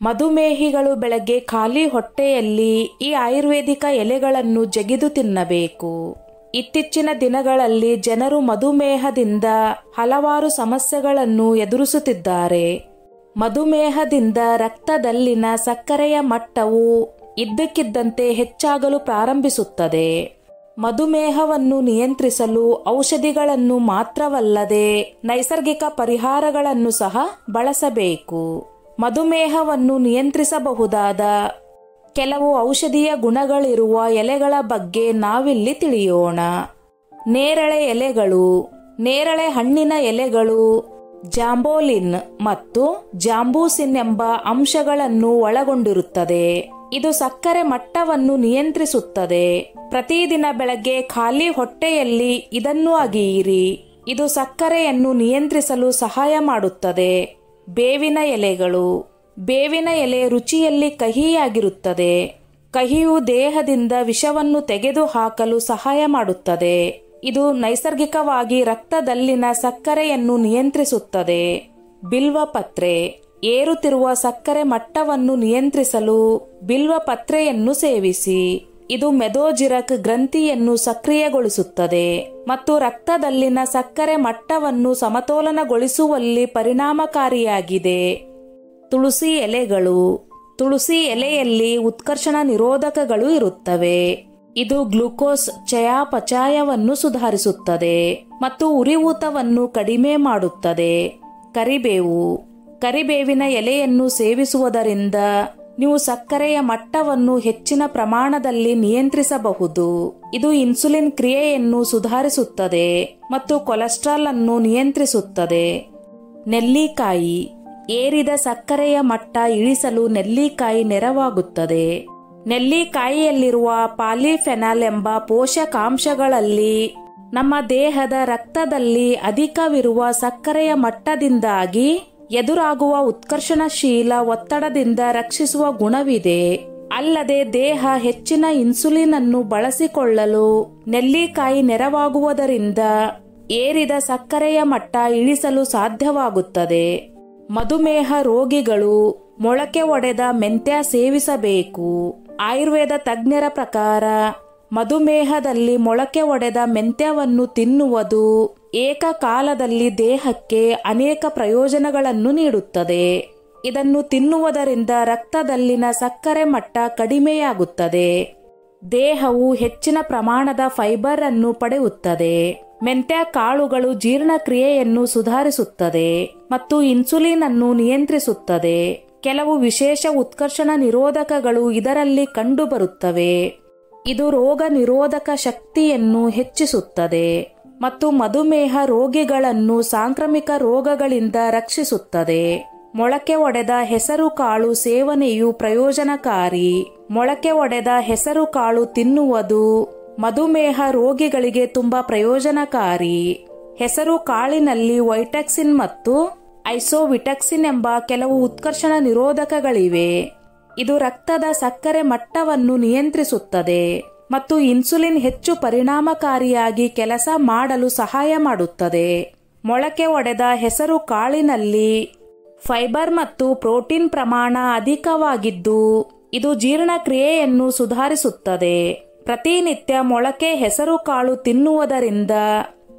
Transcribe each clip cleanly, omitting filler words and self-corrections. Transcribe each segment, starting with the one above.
ಮಧುಮೇಹಿಗಳು ಬೆಳಗ್ಗೆ ಖಾಲಿ ಹೊಟ್ಟೆಯಲ್ಲಿ ಈ ಆಯುರ್ವೇದಿಕ ಎಲೆಗಳನ್ನು ಜಗಿದು ತಿನ್ನಬೇಕು. ಇತ್ತೀಚಿನ ದಿನಗಳಲ್ಲಿ ಜನರು ಮಧುಮೇಹದಿಂದ ಹಲವಾರು ಸಮಸ್ಯೆಗಳನ್ನು ಎದುರಿಸುತ್ತಿದ್ದಾರೆ. ಮಧುಮೇಹದಿಂದ ರಕ್ತದಲ್ಲಿನ ಸಕ್ಕರೆಯ ಮಟ್ಟವು ಇದ್ದಕ್ಕಿದ್ದಂತೆ ಹೆಚ್ಚಾಗಲು ಪ್ರಾರಂಭಿಸುತ್ತದೆ. ಮಧುಮೇಹವನ್ನು ನಿಯಂತ್ರಿಸಲು ಔಷಧಿಗಳನ್ನು ಮಾತ್ರವಲ್ಲದೆ ನೈಸರ್ಗಿಕ ಪರಿಹಾರಗಳನ್ನು ಸಹ ಬಳಸಬೇಕು. ಮಧುಮೇಹವನ್ನು ನಿಯಂತ್ರಿಸಬಹುದಾದ ಕೆಲವು ಔಷಧೀಯ ಗುಣಗಳಿರುವ ಎಲೆಗಳ ಬಗ್ಗೆ ನಾವಿಲ್ಲಿ ತಿಳಿಯೋಣ. ನೇರಳೆ ಎಲೆಗಳು. ನೇರಳೆ ಹಣ್ಣಿನ ಎಲೆಗಳು ಜಾಂಬೋಲಿನ್ ಮತ್ತು ಜಾಂಬೂಸಿನ್ ಎಂಬ ಅಂಶಗಳನ್ನು ಒಳಗೊಂಡಿರುತ್ತದೆ. ಇದು ಸಕ್ಕರೆ ಮಟ್ಟವನ್ನು ನಿಯಂತ್ರಿಸುತ್ತದೆ. ಪ್ರತಿದಿನ ಬೆಳಗ್ಗೆ ಖಾಲಿ ಹೊಟ್ಟೆಯಲ್ಲಿ ಇದನ್ನು ಅಗಿಯಿರಿ. ಇದು ಸಕ್ಕರೆಯನ್ನು ನಿಯಂತ್ರಿಸಲು ಸಹಾಯ ಮಾಡುತ್ತದೆ. ಬೇವಿನ ಎಲೆಗಳು. ಬೇವಿನ ಎಲೆ ರುಚಿಯಲ್ಲಿ ಕಹಿಯಾಗಿರುತ್ತದೆ. ಕಹಿಯು ದೇಹದಿಂದ ವಿಷವನ್ನು ತೆಗೆದುಹಾಕಲು ಸಹಾಯ ಮಾಡುತ್ತದೆ. ಇದು ನೈಸರ್ಗಿಕವಾಗಿ ರಕ್ತದಲ್ಲಿನ ಸಕ್ಕರೆಯನ್ನು ನಿಯಂತ್ರಿಸುತ್ತದೆ. ಬಿಲ್ವಪತ್ರೆ. ಏರುತ್ತಿರುವ ಸಕ್ಕರೆ ಮಟ್ಟವನ್ನು ನಿಯಂತ್ರಿಸಲು ಬಿಲ್ವಪತ್ರೆಯನ್ನು ಸೇವಿಸಿ. ಇದು ಮೆದೋಜಿರಕ್ ಗ್ರಂಥಿಯನ್ನು ಸಕ್ರಿಯಗೊಳಿಸುತ್ತದೆ ಮತ್ತು ರಕ್ತದಲ್ಲಿನ ಸಕ್ಕರೆ ಮಟ್ಟವನ್ನು ಸಮತೋಲನಗೊಳಿಸುವಲ್ಲಿ ಪರಿಣಾಮಕಾರಿಯಾಗಿದೆ. ತುಳಸಿ ಎಲೆಗಳು. ತುಳಸಿ ಎಲೆಯಲ್ಲಿ ಉತ್ಕರ್ಷಣ ನಿರೋಧಕಗಳು ಇರುತ್ತವೆ. ಇದು ಗ್ಲೂಕೋಸ್ ಚಯಾಪಚಯವನ್ನು ಸುಧಾರಿಸುತ್ತದೆ ಮತ್ತು ಉರಿಯೂತವನ್ನು ಕಡಿಮೆ ಮಾಡುತ್ತದೆ. ಕರಿಬೇವು. ಕರಿಬೇವಿನ ಎಲೆಯನ್ನು ಸೇವಿಸುವುದರಿಂದ ನೀವು ಸಕ್ಕರೆಯ ಮಟ್ಟವನ್ನು ಹೆಚ್ಚಿನ ಪ್ರಮಾಣದಲ್ಲಿ ನಿಯಂತ್ರಿಸಬಹುದು. ಇದು ಇನ್ಸುಲಿನ್ ಕ್ರಿಯೆಯನ್ನು ಸುಧಾರಿಸುತ್ತದೆ ಮತ್ತು ಕೊಲೆಸ್ಟ್ರಾಲ್ ಅನ್ನು ನಿಯಂತ್ರಿಸುತ್ತದೆ. ನೆಲ್ಲಿಕಾಯಿ. ಏರಿದ ಸಕ್ಕರೆಯ ಮಟ್ಟ ಇಳಿಸಲು ನೆಲ್ಲಿಕಾಯಿ ನೆರವಾಗುತ್ತದೆ. ನೆಲ್ಲಿಕಾಯಿಯಲ್ಲಿರುವ ಪಾಲಿಫೆನಾಲ್ ಎಂಬ ಪೋಷಕಾಂಶಗಳಲ್ಲಿ ನಮ್ಮ ದೇಹದ ರಕ್ತದಲ್ಲಿ ಅಧಿಕವಿರುವ ಸಕ್ಕರೆಯ ಮಟ್ಟದಿಂದಾಗಿ ಎದುರಾಗುವ ಉತ್ಕರ್ಷಣಶೀಲ ಒತ್ತಡದಿಂದ ರಕ್ಷಿಸುವ ಗುಣವಿದೆ. ಅಲ್ಲದೆ ದೇಹ ಹೆಚ್ಚಿನ ಇನ್ಸುಲಿನ್ ಅನ್ನು ಬಳಸಿಕೊಳ್ಳಲು ನೆಲ್ಲಿಕಾಯಿ ನೆರವಾಗುವುದರಿಂದ ಏರಿದ ಸಕ್ಕರೆಯ ಮಟ್ಟ ಇಳಿಸಲು ಸಾಧ್ಯವಾಗುತ್ತದೆ. ಮಧುಮೇಹ ರೋಗಿಗಳು ಮೊಳಕೆ ಒಡೆದ ಮೆಂತ್ಯ ಸೇವಿಸಬೇಕು. ಆಯುರ್ವೇದ ತಜ್ಞರ ಪ್ರಕಾರ ಮಧುಮೇಹದಲ್ಲಿ ಮೊಳಕೆ ಒಡೆದ ಮೆಂತ್ಯವನ್ನು ತಿನ್ನುವುದು ಏಕಕಾಲದಲ್ಲಿ ದೇಹಕ್ಕೆ ಅನೇಕ ಪ್ರಯೋಜನಗಳನ್ನು ನೀಡುತ್ತದೆ. ಇದನ್ನು ತಿನ್ನುವುದರಿಂದ ರಕ್ತದಲ್ಲಿನ ಸಕ್ಕರೆ ಮಟ್ಟ ಕಡಿಮೆಯಾಗುತ್ತದೆ. ದೇಹವು ಹೆಚ್ಚಿನ ಪ್ರಮಾಣದ ಫೈಬರ್ ಅನ್ನು ಪಡೆಯುತ್ತದೆ. ಮೆಂತ್ಯ ಕಾಳುಗಳು ಜೀರ್ಣಕ್ರಿಯೆಯನ್ನು ಸುಧಾರಿಸುತ್ತದೆ ಮತ್ತು ಇನ್ಸುಲಿನ್ ಅನ್ನು ನಿಯಂತ್ರಿಸುತ್ತದೆ. ಕೆಲವು ವಿಶೇಷ ಉತ್ಕರ್ಷಣ ನಿರೋಧಕಗಳು ಇದರಲ್ಲಿ ಕಂಡುಬರುತ್ತವೆ. ಇದು ರೋಗ ನಿರೋಧಕ ಶಕ್ತಿಯನ್ನು ಹೆಚ್ಚಿಸುತ್ತದೆ ಮತ್ತು ಮಧುಮೇಹ ರೋಗಿಗಳನ್ನು ಸಾಂಕ್ರಾಮಿಕ ರೋಗಗಳಿಂದ ರಕ್ಷಿಸುತ್ತದೆ. ಮೊಳಕೆ ಒಡೆದ ಹೆಸರು ಕಾಳು ಸೇವನೆಯು ಪ್ರಯೋಜನಕಾರಿ. ಮೊಳಕೆ ಒಡೆದ ಹೆಸರು ಕಾಳು ತಿನ್ನುವುದು ಮಧುಮೇಹ ರೋಗಿಗಳಿಗೆ ತುಂಬಾ ಪ್ರಯೋಜನಕಾರಿ. ಹೆಸರು ಕಾಳಿನಲ್ಲಿ ವೈಟಾಕ್ಸಿನ್ ಮತ್ತು ಐಸೋವಿಟಾಕ್ಸಿನ್ ಎಂಬ ಕೆಲವು ಉತ್ಕರ್ಷಣ ನಿರೋಧಕಗಳಿವೆ. ಇದು ರಕ್ತದ ಸಕ್ಕರೆ ಮಟ್ಟವನ್ನು ನಿಯಂತ್ರಿಸುತ್ತದೆ ಮತ್ತು ಇನ್ಸುಲಿನ್ ಹೆಚ್ಚು ಪರಿಣಾಮಕಾರಿಯಾಗಿ ಕೆಲಸ ಮಾಡಲು ಸಹಾಯ ಮಾಡುತ್ತದೆ. ಮೊಳಕೆ ಒಡೆದ ಹೆಸರು ಕಾಳಿನಲ್ಲಿ ಫೈಬರ್ ಮತ್ತು ಪ್ರೋಟೀನ್ ಪ್ರಮಾಣ ಅಧಿಕವಾಗಿದ್ದು ಇದು ಜೀರ್ಣಕ್ರಿಯೆಯನ್ನು ಸುಧಾರಿಸುತ್ತದೆ. ಪ್ರತಿನಿತ್ಯ ಮೊಳಕೆ ಹೆಸರು ಕಾಳು ತಿನ್ನುವುದರಿಂದ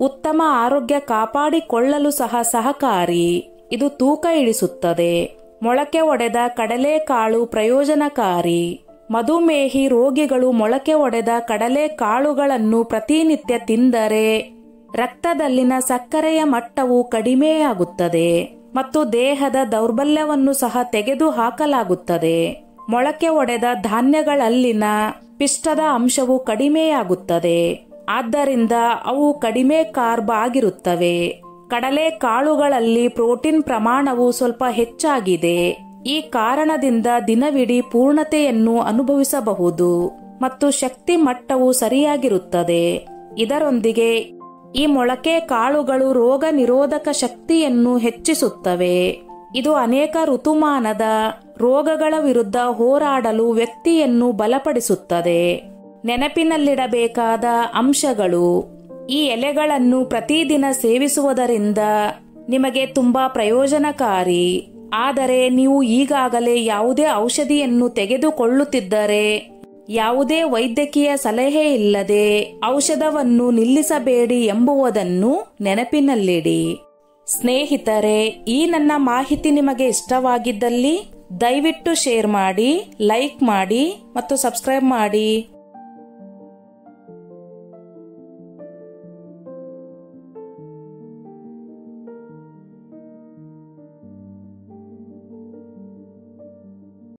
ಉತ್ತಮ ಆರೋಗ್ಯ ಕಾಪಾಡಿಕೊಳ್ಳಲು ಸಹಕಾರಿ. ಇದು ತೂಕ ಇಳಿಸುತ್ತದೆ. ಮೊಳಕೆ ಒಡೆದ ಕಡಲೆಕಾಳು ಪ್ರಯೋಜನಕಾರಿ. ಮಧುಮೇಹಿ ರೋಗಿಗಳು ಮೊಳಕೆ ಒಡೆದ ಕಡಲೆ ಕಾಳುಗಳನ್ನು ಪ್ರತಿನಿತ್ಯ ತಿಂದರೆ ರಕ್ತದಲ್ಲಿನ ಸಕ್ಕರೆಯ ಮಟ್ಟವು ಕಡಿಮೆಯಾಗುತ್ತದೆ ಮತ್ತು ದೇಹದ ದೌರ್ಬಲ್ಯವನ್ನು ಸಹ ತೆಗೆದುಹಾಕಲಾಗುತ್ತದೆ. ಮೊಳಕೆ ಒಡೆದ ಧಾನ್ಯಗಳಲ್ಲಿನ ಪಿಷ್ಟದ ಅಂಶವು ಕಡಿಮೆಯಾಗುತ್ತದೆ. ಆದ್ದರಿಂದ ಅವು ಕಡಿಮೆ ಕಾರ್ಬ್ ಆಗಿರುತ್ತವೆ. ಕಡಲೆ ಕಾಳುಗಳಲ್ಲಿ ಪ್ರೋಟೀನ್ ಪ್ರಮಾಣವು ಸ್ವಲ್ಪ ಹೆಚ್ಚಾಗಿದೆ. ಈ ಕಾರಣದಿಂದ ದಿನವಿಡೀ ಪೂರ್ಣತೆಯನ್ನು ಅನುಭವಿಸಬಹುದು ಮತ್ತು ಶಕ್ತಿ ಮಟ್ಟವು ಸರಿಯಾಗಿರುತ್ತದೆ. ಇದರೊಂದಿಗೆ ಈ ಮೊಳಕೆ ಕಾಳುಗಳು ರೋಗ ನಿರೋಧಕ ಶಕ್ತಿಯನ್ನು ಹೆಚ್ಚಿಸುತ್ತವೆ. ಇದು ಅನೇಕ ಋತುಮಾನದ ರೋಗಗಳ ವಿರುದ್ಧ ಹೋರಾಡಲು ವ್ಯಕ್ತಿಯನ್ನು ಬಲಪಡಿಸುತ್ತದೆ. ನೆನಪಿನಲ್ಲಿಡಬೇಕಾದ ಅಂಶಗಳು: ಈ ಎಲೆಗಳನ್ನು ಪ್ರತಿದಿನ ಸೇವಿಸುವುದರಿಂದ ನಿಮಗೆ ತುಂಬಾ ಪ್ರಯೋಜನಕಾರಿ. ಆದರೆ ನೀವು ಈಗಾಗಲೇ ಯಾವುದೇ ಔಷಧಿಯನ್ನು ತೆಗೆದುಕೊಳ್ಳುತ್ತಿದ್ದರೆ ಯಾವುದೇ ವೈದ್ಯಕೀಯ ಸಲಹೆ ಇಲ್ಲದೆ ಔಷಧವನ್ನು ನಿಲ್ಲಿಸಬೇಡಿ ಎಂಬುದನ್ನು ನೆನಪಿನಲ್ಲಿಡಿ. ಸ್ನೇಹಿತರೆ, ಈ ನನ್ನ ಮಾಹಿತಿ ನಿಮಗೆ ಇಷ್ಟವಾಗಿದ್ದಲ್ಲಿ ದಯವಿಟ್ಟು ಶೇರ್ ಮಾಡಿ, ಲೈಕ್ ಮಾಡಿ ಮತ್ತು ಸಬ್ಸ್ಕ್ರೈಬ್ ಮಾಡಿ.